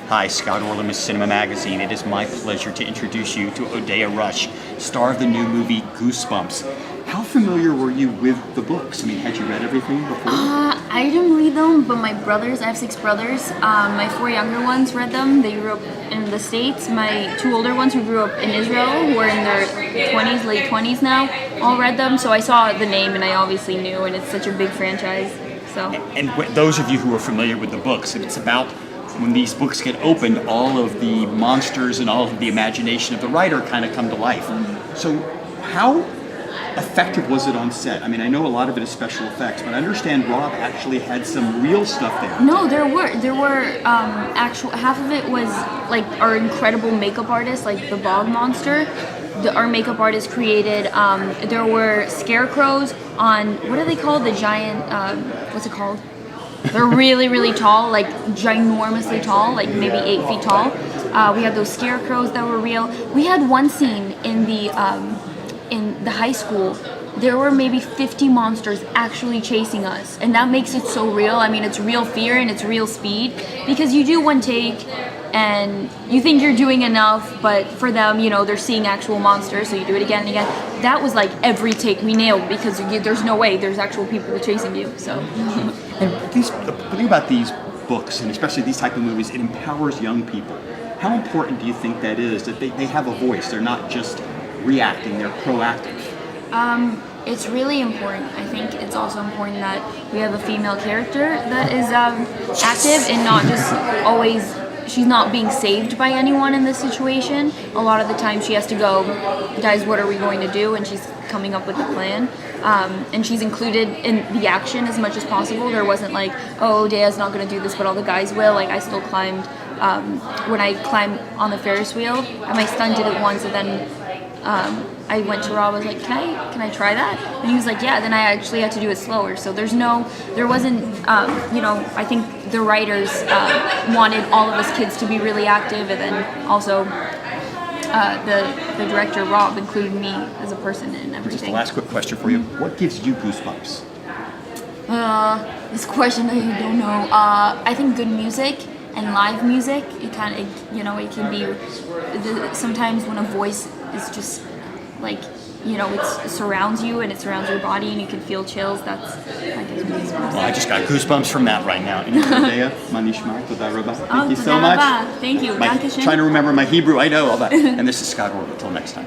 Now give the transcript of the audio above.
Hi, Scott Orlin with CINEMA-Magazin. It is my pleasure to introduce you to Odeya Rush, star of the new movie Goosebumps. How familiar were you with the books? I mean, had you read everything before? I didn't read them, but my brothers, I have 6 brothers, my 4 younger ones read them. They grew up in the States. My 2 older ones who grew up in Israel, who are in their 20s, late 20s now, all read them. So I saw the name and I obviously knew, and it's such a big franchise. So. And those of you who are familiar with the books, it's about when these books get opened, all of the monsters and all of the imagination of the writer kind of come to life. So how effective was it on set? I mean, I know a lot of it is special effects, but I understand Rob actually had some real stuff there. No, there were actual, half of it was like our incredible makeup artists, like the bog monster. Our makeup artist created, there were scarecrows on, what are they called? The giant, what's it called? They're really, really tall, like ginormously tall, like maybe 8 feet tall. We had those scarecrows that were real. We had one scene in the high school. There were maybe 50 monsters actually chasing us, and that makes it so real. I mean, it's real fear and it's real speed, because you do one take and you think you're doing enough, but for them, you know, they're seeing actual monsters, so you do it again and again. That was like every take we nailed, because there's no way there's actual people chasing you. So. And the thing about these books, and especially these type of movies, it empowers young people. How important do you think that is, that they have a voice? They're not just reacting, they're proactive. It's really important. I think it's also important that we have a female character that is active and not just always, she's not being saved by anyone in this situation. A lot of the time she has to go, guys, what are we going to do? And she's coming up with a plan. And she's included in the action as much as possible. There wasn't like, oh, Odeya's not going to do this, but all the guys will. Like, I still climbed, when I climbed on the Ferris wheel, my stunt did it once, and then I went to Rob, I was like, can I try that? And he was like, yeah, then I actually had to do it slower. So there wasn't, you know, I think the writers wanted all of us kids to be really active, and then also the director, Rob, included me as a person and everything. Just a last quick question for you. What gives you goosebumps? This question I don't know. I think good music and live music. It kind of, you know, it can be sometimes when a voice is just like, you know, it surrounds you and it surrounds your body and you can feel chills. That gives me goosebumps. Well, I just got goosebumps from that right now. Odeya, manishma, toda rabba. Thank you so much. Thank you. Trying to remember my Hebrew, I know all that. And this is Scott Orlin. Until next time.